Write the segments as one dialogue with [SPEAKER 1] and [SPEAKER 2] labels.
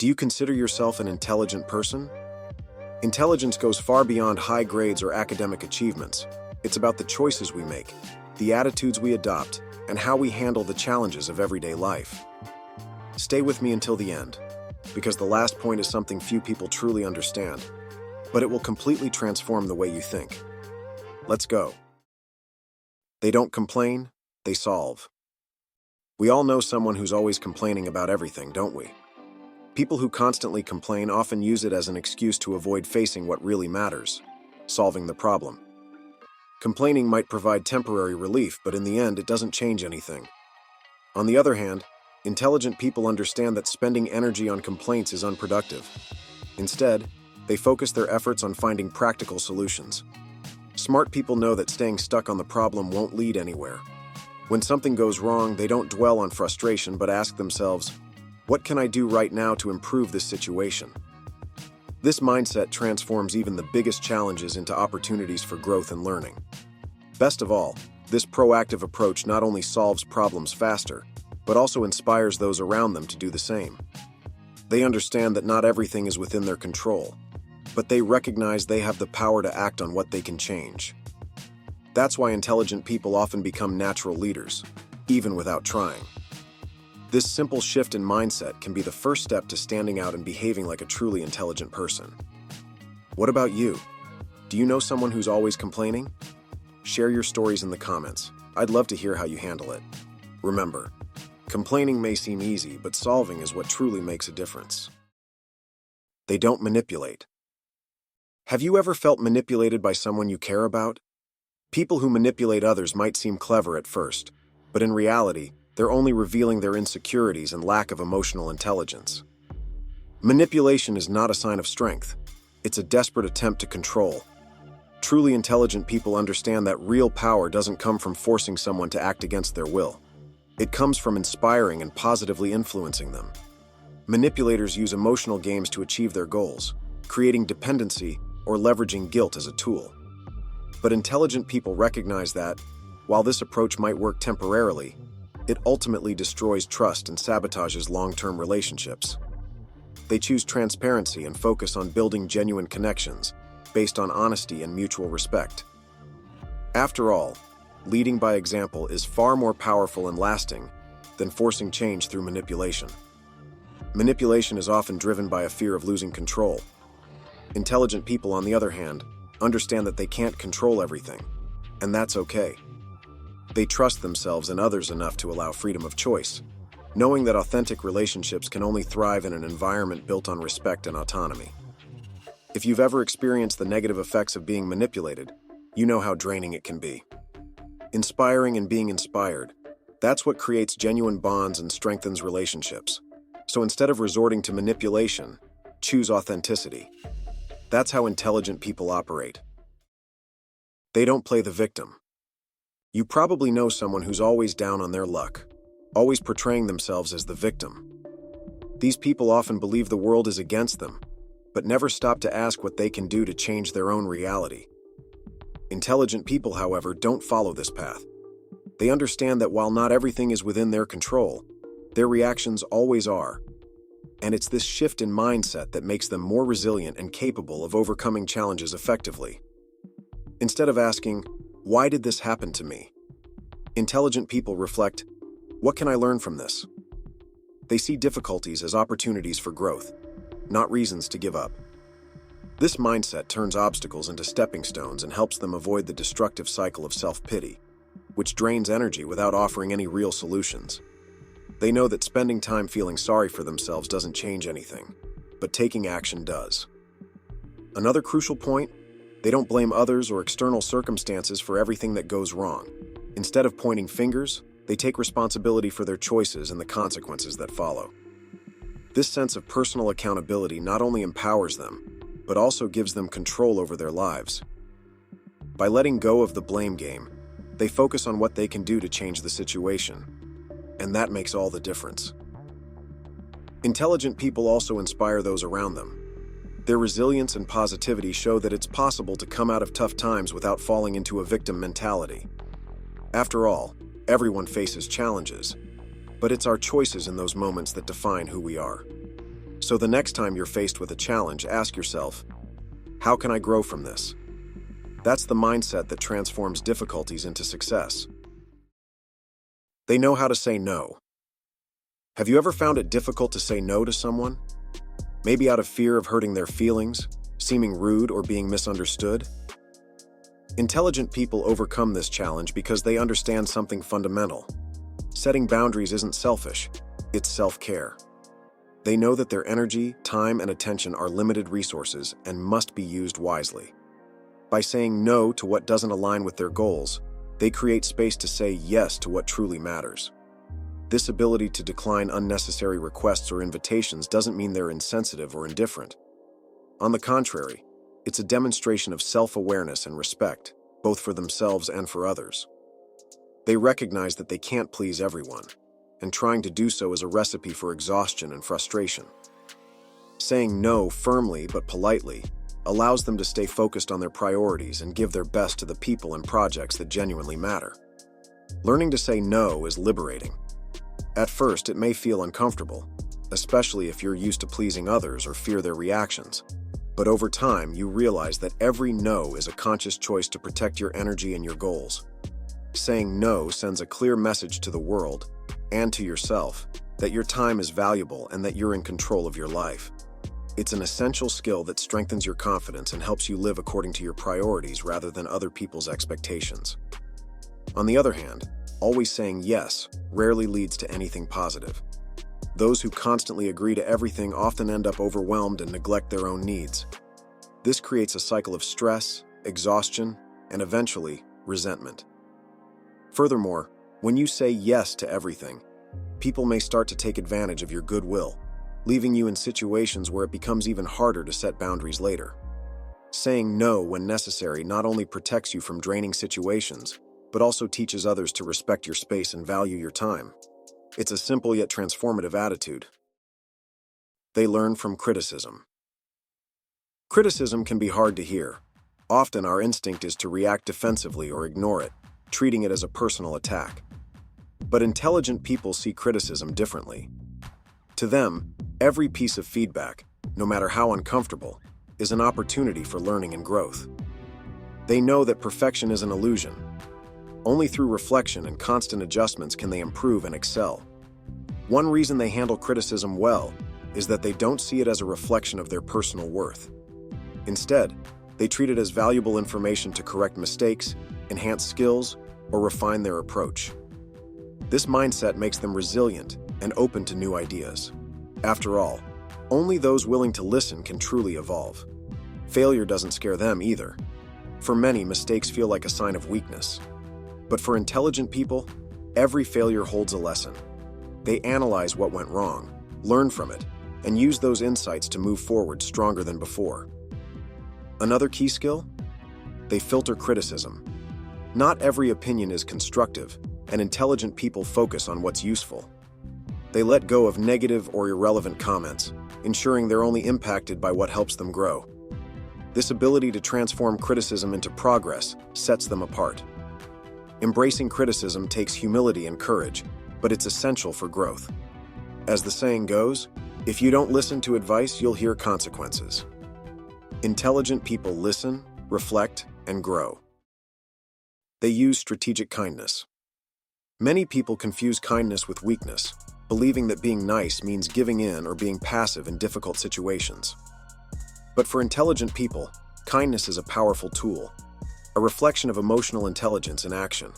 [SPEAKER 1] Do you consider yourself an intelligent person? Intelligence goes far beyond high grades or academic achievements. It's about the choices we make, the attitudes we adopt, and how we handle the challenges of everyday life. Stay with me until the end, because the last point is something few people truly understand, but it will completely transform the way you think. Let's go. They don't complain, they solve. We all know someone who's always complaining about everything, don't we? People who constantly complain often use it as an excuse to avoid facing what really matters, solving the problem. Complaining might provide temporary relief, but in the end, it doesn't change anything. On the other hand, intelligent people understand that spending energy on complaints is unproductive. Instead, they focus their efforts on finding practical solutions. Smart people know that staying stuck on the problem won't lead anywhere. When something goes wrong, they don't dwell on frustration but ask themselves, what can I do right now to improve this situation? This mindset transforms even the biggest challenges into opportunities for growth and learning. Best of all, this proactive approach not only solves problems faster, but also inspires those around them to do the same. They understand that not everything is within their control, but they recognize they have the power to act on what they can change. That's why intelligent people often become natural leaders, even without trying. This simple shift in mindset can be the first step to standing out and behaving like a truly intelligent person. What about you? Do you know someone who's always complaining? Share your stories in the comments. I'd love to hear how you handle it. Remember, complaining may seem easy, but solving is what truly makes a difference. They don't manipulate. Have you ever felt manipulated by someone you care about? People who manipulate others might seem clever at first, but in reality, they're only revealing their insecurities and lack of emotional intelligence. Manipulation is not a sign of strength. It's a desperate attempt to control. Truly intelligent people understand that real power doesn't come from forcing someone to act against their will. It comes from inspiring and positively influencing them. Manipulators use emotional games to achieve their goals, creating dependency or leveraging guilt as a tool. But intelligent people recognize that, while this approach might work temporarily, it ultimately destroys trust and sabotages long-term relationships. They choose transparency and focus on building genuine connections based on honesty and mutual respect. After all, leading by example is far more powerful and lasting than forcing change through manipulation. Manipulation is often driven by a fear of losing control. Intelligent people, on the other hand, understand that they can't control everything, and that's okay. They trust themselves and others enough to allow freedom of choice, knowing that authentic relationships can only thrive in an environment built on respect and autonomy. If you've ever experienced the negative effects of being manipulated, you know how draining it can be. Inspiring and being inspired, that's what creates genuine bonds and strengthens relationships. So instead of resorting to manipulation, choose authenticity. That's how intelligent people operate. They don't play the victim. You probably know someone who's always down on their luck, always portraying themselves as the victim. These people often believe the world is against them, but never stop to ask what they can do to change their own reality. Intelligent people, however, don't follow this path. They understand that while not everything is within their control, their reactions always are. And it's this shift in mindset that makes them more resilient and capable of overcoming challenges effectively. Instead of asking, why did this happen to me? Intelligent people reflect, what can I learn from this? They see difficulties as opportunities for growth, not reasons to give up. This mindset turns obstacles into stepping stones and helps them avoid the destructive cycle of self-pity, which drains energy without offering any real solutions. They know that spending time feeling sorry for themselves doesn't change anything, but taking action does. Another crucial point, they don't blame others or external circumstances for everything that goes wrong. Instead of pointing fingers, they take responsibility for their choices and the consequences that follow. This sense of personal accountability not only empowers them, but also gives them control over their lives. By letting go of the blame game, they focus on what they can do to change the situation, and that makes all the difference. Intelligent people also inspire those around them. Their resilience and positivity show that it's possible to come out of tough times without falling into a victim mentality. After all, everyone faces challenges, but it's our choices in those moments that define who we are. So the next time you're faced with a challenge, ask yourself, how can I grow from this? That's the mindset that transforms difficulties into success. They know how to say no. Have you ever found it difficult to say no to someone? Maybe out of fear of hurting their feelings, seeming rude, or being misunderstood? Intelligent people overcome this challenge because they understand something fundamental. Setting boundaries isn't selfish, it's self-care. They know that their energy, time, and attention are limited resources and must be used wisely. By saying no to what doesn't align with their goals, they create space to say yes to what truly matters. This ability to decline unnecessary requests or invitations doesn't mean they're insensitive or indifferent. On the contrary, it's a demonstration of self-awareness and respect, both for themselves and for others. They recognize that they can't please everyone, and trying to do so is a recipe for exhaustion and frustration. Saying no firmly but politely allows them to stay focused on their priorities and give their best to the people and projects that genuinely matter. Learning to say no is liberating. At first, it may feel uncomfortable, especially if you're used to pleasing others or fear their reactions. But over time, you realize that every no is a conscious choice to protect your energy and your goals. Saying no sends a clear message to the world and to yourself that your time is valuable and that you're in control of your life. It's an essential skill that strengthens your confidence and helps you live according to your priorities rather than other people's expectations. On the other hand, always saying yes rarely leads to anything positive. Those who constantly agree to everything often end up overwhelmed and neglect their own needs. This creates a cycle of stress, exhaustion, and eventually, resentment. Furthermore, when you say yes to everything, people may start to take advantage of your goodwill, leaving you in situations where it becomes even harder to set boundaries later. Saying no when necessary not only protects you from draining situations, but also teaches others to respect your space and value your time. It's a simple yet transformative attitude. They learn from criticism. Criticism can be hard to hear. Often our instinct is to react defensively or ignore it, treating it as a personal attack. But intelligent people see criticism differently. To them, every piece of feedback, no matter how uncomfortable, is an opportunity for learning and growth. They know that perfection is an illusion. Only through reflection and constant adjustments can they improve and excel. One reason they handle criticism well is that they don't see it as a reflection of their personal worth. Instead, they treat it as valuable information to correct mistakes, enhance skills, or refine their approach. This mindset makes them resilient and open to new ideas. After all, only those willing to listen can truly evolve. Failure doesn't scare them either. For many, mistakes feel like a sign of weakness. But for intelligent people, every failure holds a lesson. They analyze what went wrong, learn from it, and use those insights to move forward stronger than before. Another key skill? They filter criticism. Not every opinion is constructive, and intelligent people focus on what's useful. They let go of negative or irrelevant comments, ensuring they're only impacted by what helps them grow. This ability to transform criticism into progress sets them apart. Embracing criticism takes humility and courage, but it's essential for growth. As the saying goes, if you don't listen to advice, you'll hear consequences. Intelligent people listen, reflect, and grow. They use strategic kindness. Many people confuse kindness with weakness, believing that being nice means giving in or being passive in difficult situations. But for intelligent people, kindness is a powerful tool, a reflection of emotional intelligence in action.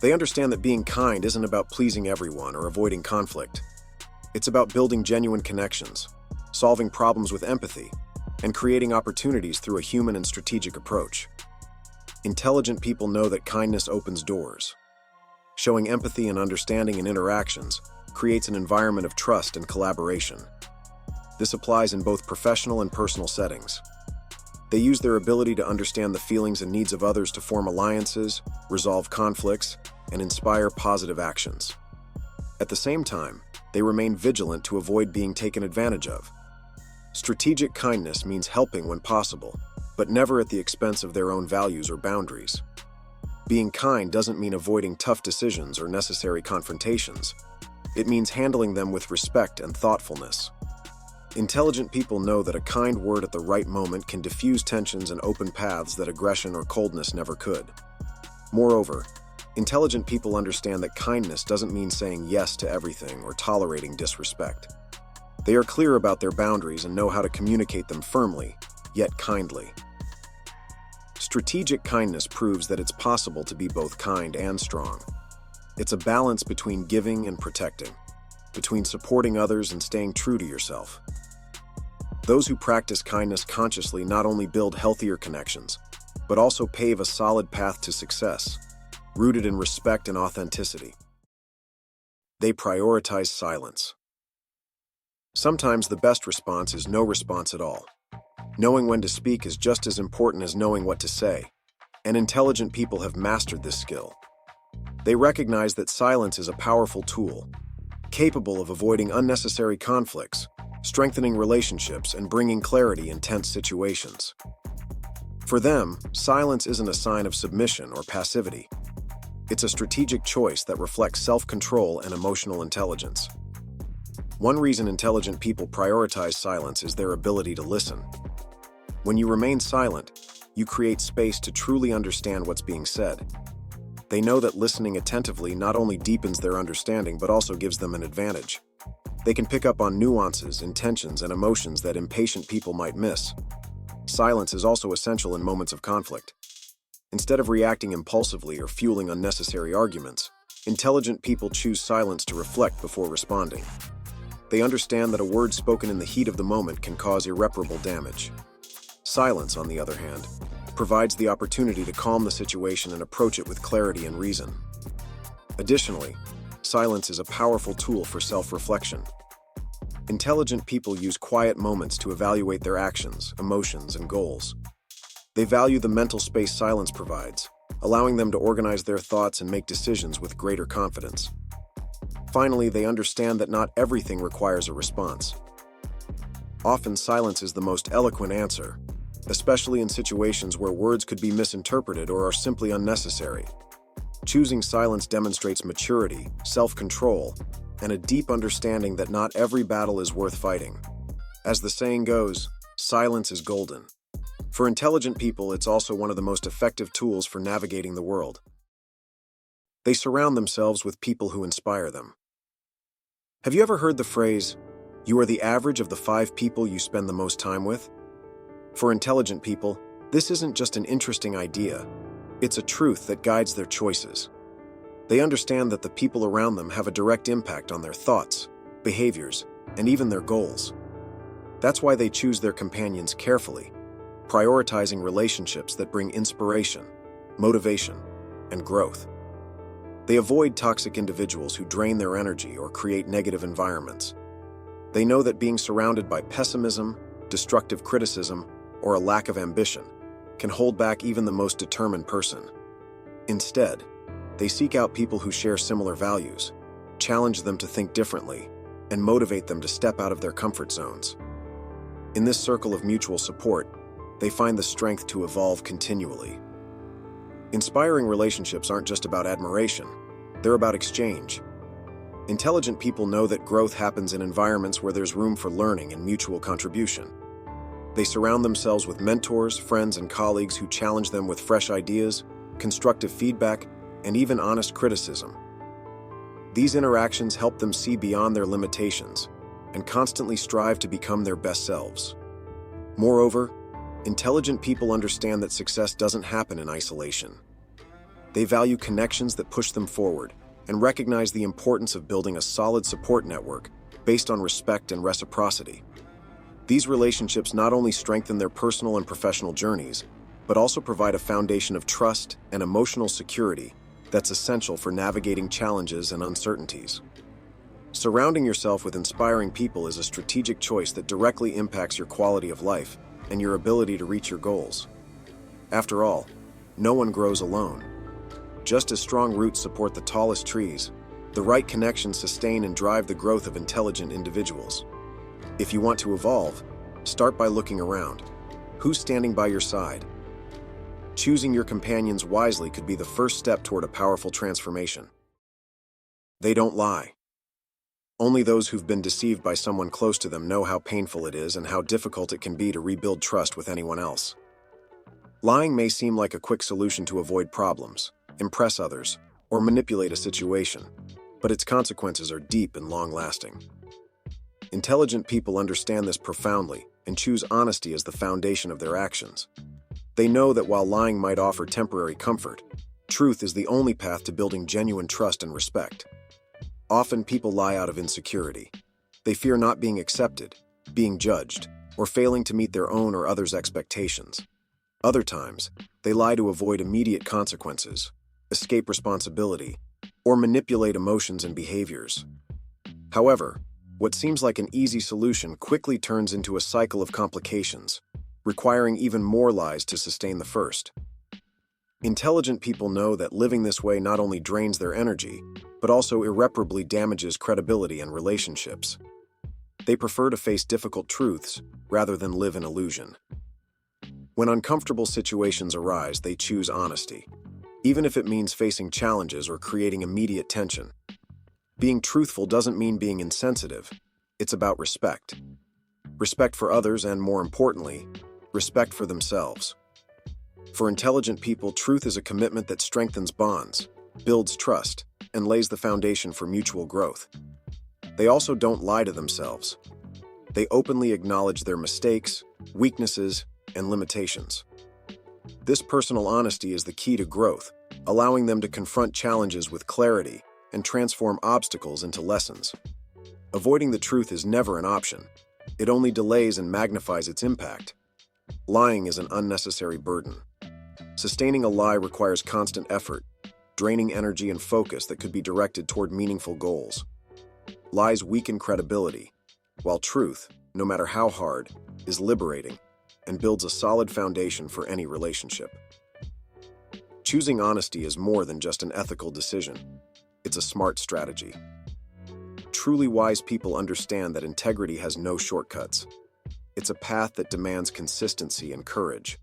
[SPEAKER 1] They understand that being kind isn't about pleasing everyone or avoiding conflict. It's about building genuine connections, solving problems with empathy, and creating opportunities through a human and strategic approach. Intelligent people know that kindness opens doors. Showing empathy and understanding in interactions creates an environment of trust and collaboration. This applies in both professional and personal settings. They use their ability to understand the feelings and needs of others to form alliances, resolve conflicts, and inspire positive actions. At the same time, they remain vigilant to avoid being taken advantage of. Strategic kindness means helping when possible, but never at the expense of their own values or boundaries. Being kind doesn't mean avoiding tough decisions or necessary confrontations. It means handling them with respect and thoughtfulness. Intelligent people know that a kind word at the right moment can diffuse tensions and open paths that aggression or coldness never could. Moreover, intelligent people understand that kindness doesn't mean saying yes to everything or tolerating disrespect. They are clear about their boundaries and know how to communicate them firmly, yet kindly. Strategic kindness proves that it's possible to be both kind and strong. It's a balance between giving and protecting, between supporting others and staying true to yourself. Those who practice kindness consciously not only build healthier connections, but also pave a solid path to success, rooted in respect and authenticity. They prioritize silence. Sometimes the best response is no response at all. Knowing when to speak is just as important as knowing what to say, and intelligent people have mastered this skill. They recognize that silence is a powerful tool, capable of avoiding unnecessary conflicts, strengthening relationships, and bringing clarity in tense situations. For them, silence isn't a sign of submission or passivity. It's a strategic choice that reflects self-control and emotional intelligence. One reason intelligent people prioritize silence is their ability to listen. When you remain silent, you create space to truly understand what's being said. They know that listening attentively not only deepens their understanding but also gives them an advantage. They can pick up on nuances, intentions, and emotions that impatient people might miss. Silence is also essential in moments of conflict. Instead of reacting impulsively or fueling unnecessary arguments, intelligent people choose silence to reflect before responding. They understand that a word spoken in the heat of the moment can cause irreparable damage. Silence, on the other hand, provides the opportunity to calm the situation and approach it with clarity and reason. Additionally, silence is a powerful tool for self-reflection. Intelligent people use quiet moments to evaluate their actions, emotions, and goals. They value the mental space silence provides, allowing them to organize their thoughts and make decisions with greater confidence. Finally, they understand that not everything requires a response. Often, silence is the most eloquent answer, especially in situations where words could be misinterpreted or are simply unnecessary. Choosing silence demonstrates maturity, self-control, and a deep understanding that not every battle is worth fighting. As the saying goes, silence is golden. For intelligent people, it's also one of the most effective tools for navigating the world. They surround themselves with people who inspire them. Have you ever heard the phrase, "You are the average of the 5 people you spend the most time with"? For intelligent people, this isn't just an interesting idea. It's a truth that guides their choices. They understand that the people around them have a direct impact on their thoughts, behaviors, and even their goals. That's why they choose their companions carefully, prioritizing relationships that bring inspiration, motivation, and growth. They avoid toxic individuals who drain their energy or create negative environments. They know that being surrounded by pessimism, destructive criticism, or a lack of ambition can hold back even the most determined person. Instead, they seek out people who share similar values, challenge them to think differently, and motivate them to step out of their comfort zones. In this circle of mutual support, they find the strength to evolve continually. Inspiring relationships aren't just about admiration, they're about exchange. Intelligent people know that growth happens in environments where there's room for learning and mutual contribution. They surround themselves with mentors, friends, and colleagues who challenge them with fresh ideas, constructive feedback, and even honest criticism. These interactions help them see beyond their limitations and constantly strive to become their best selves. Moreover, intelligent people understand that success doesn't happen in isolation. They value connections that push them forward and recognize the importance of building a solid support network based on respect and reciprocity. These relationships not only strengthen their personal and professional journeys, but also provide a foundation of trust and emotional security that's essential for navigating challenges and uncertainties. Surrounding yourself with inspiring people is a strategic choice that directly impacts your quality of life and your ability to reach your goals. After all, no one grows alone. Just as strong roots support the tallest trees, the right connections sustain and drive the growth of intelligent individuals. If you want to evolve, start by looking around. Who's standing by your side? Choosing your companions wisely could be the first step toward a powerful transformation. They don't lie. Only those who've been deceived by someone close to them know how painful it is and how difficult it can be to rebuild trust with anyone else. Lying may seem like a quick solution to avoid problems, impress others, or manipulate a situation, but its consequences are deep and long-lasting. Intelligent people understand this profoundly and choose honesty as the foundation of their actions. They know that while lying might offer temporary comfort, truth is the only path to building genuine trust and respect. Often people lie out of insecurity. They fear not being accepted, being judged, or failing to meet their own or others' expectations. Other times, they lie to avoid immediate consequences, escape responsibility, or manipulate emotions and behaviors. However, what seems like an easy solution quickly turns into a cycle of complications, requiring even more lies to sustain the first. Intelligent people know that living this way not only drains their energy, but also irreparably damages credibility and relationships. They prefer to face difficult truths rather than live in illusion. When uncomfortable situations arise, they choose honesty, even if it means facing challenges or creating immediate tension. Being truthful doesn't mean being insensitive. It's about respect. Respect for others and, more importantly, respect for themselves. For intelligent people, truth is a commitment that strengthens bonds, builds trust, and lays the foundation for mutual growth. They also don't lie to themselves. They openly acknowledge their mistakes, weaknesses, and limitations. This personal honesty is the key to growth, allowing them to confront challenges with clarity and transform obstacles into lessons. Avoiding the truth is never an option. It only delays and magnifies its impact. Lying is an unnecessary burden. Sustaining a lie requires constant effort, draining energy and focus that could be directed toward meaningful goals. Lies weaken credibility, while truth, no matter how hard, is liberating and builds a solid foundation for any relationship. Choosing honesty is more than just an ethical decision. It's a smart strategy. Truly wise people understand that integrity has no shortcuts. It's a path that demands consistency and courage.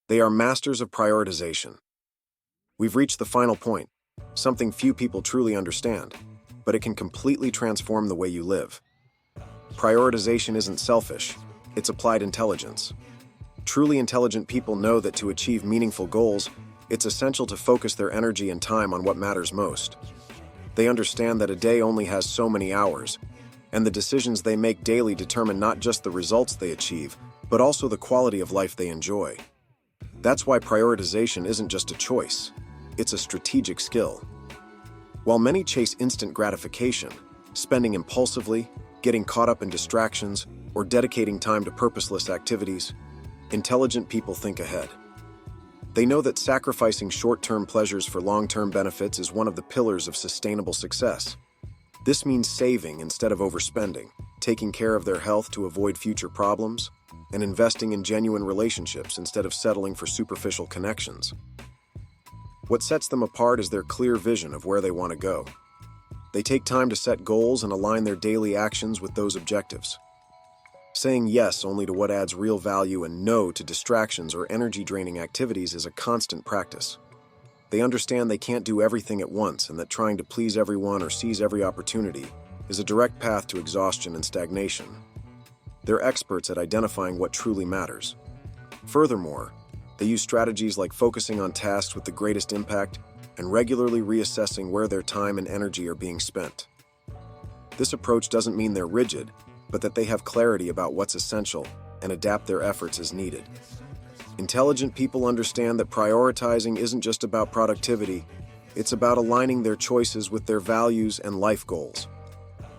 [SPEAKER 1] They are masters of prioritization. We've reached the final point, something few people truly understand, but it can completely transform the way you live. Prioritization isn't selfish, it's applied intelligence. Truly intelligent people know that to achieve meaningful goals, it's essential to focus their energy and time on what matters most. They understand that a day only has so many hours, and the decisions they make daily determine not just the results they achieve, but also the quality of life they enjoy. That's why prioritization isn't just a choice, it's a strategic skill. While many chase instant gratification, spending impulsively, getting caught up in distractions, or dedicating time to purposeless activities, intelligent people think ahead. They know that sacrificing short-term pleasures for long-term benefits is one of the pillars of sustainable success. This means saving instead of overspending, taking care of their health to avoid future problems, and investing in genuine relationships instead of settling for superficial connections. What sets them apart is their clear vision of where they want to go. They take time to set goals and align their daily actions with those objectives. Saying yes only to what adds real value and no to distractions or energy-draining activities is a constant practice. They understand they can't do everything at once and that trying to please everyone or seize every opportunity is a direct path to exhaustion and stagnation. They're experts at identifying what truly matters. Furthermore, they use strategies like focusing on tasks with the greatest impact and regularly reassessing where their time and energy are being spent. This approach doesn't mean they're rigid, but that they have clarity about what's essential and adapt their efforts as needed. Intelligent people understand that prioritizing isn't just about productivity, it's about aligning their choices with their values and life goals.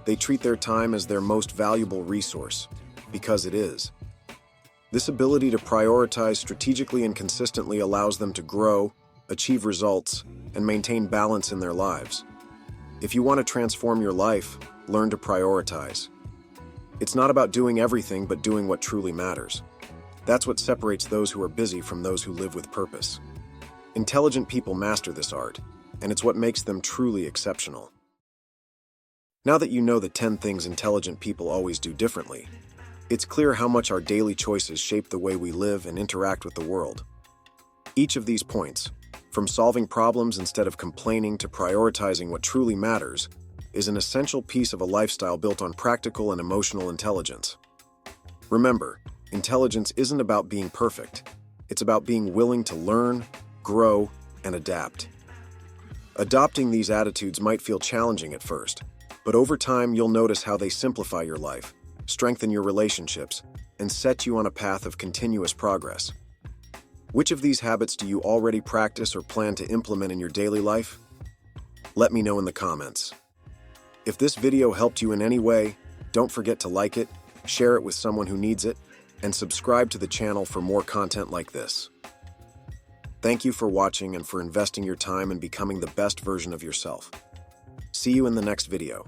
[SPEAKER 1] They treat their time as their most valuable resource, because it is. This ability to prioritize strategically and consistently allows them to grow, achieve results, and maintain balance in their lives. If you want to transform your life, learn to prioritize. It's not about doing everything, but doing what truly matters. That's what separates those who are busy from those who live with purpose. Intelligent people master this art, and it's what makes them truly exceptional. Now that you know the 10 things intelligent people always do differently, it's clear how much our daily choices shape the way we live and interact with the world. Each of these points, from solving problems instead of complaining to prioritizing what truly matters, is an essential piece of a lifestyle built on practical and emotional intelligence. Remember, intelligence isn't about being perfect. It's about being willing to learn, grow, and adapt. Adopting these attitudes might feel challenging at first, but over time you'll notice how they simplify your life, strengthen your relationships, and set you on a path of continuous progress. Which of these habits do you already practice or plan to implement in your daily life? Let me know in the comments. If this video helped you in any way, don't forget to like it, share it with someone who needs it, and subscribe to the channel for more content like this. Thank you for watching and for investing your time in becoming the best version of yourself. See you in the next video.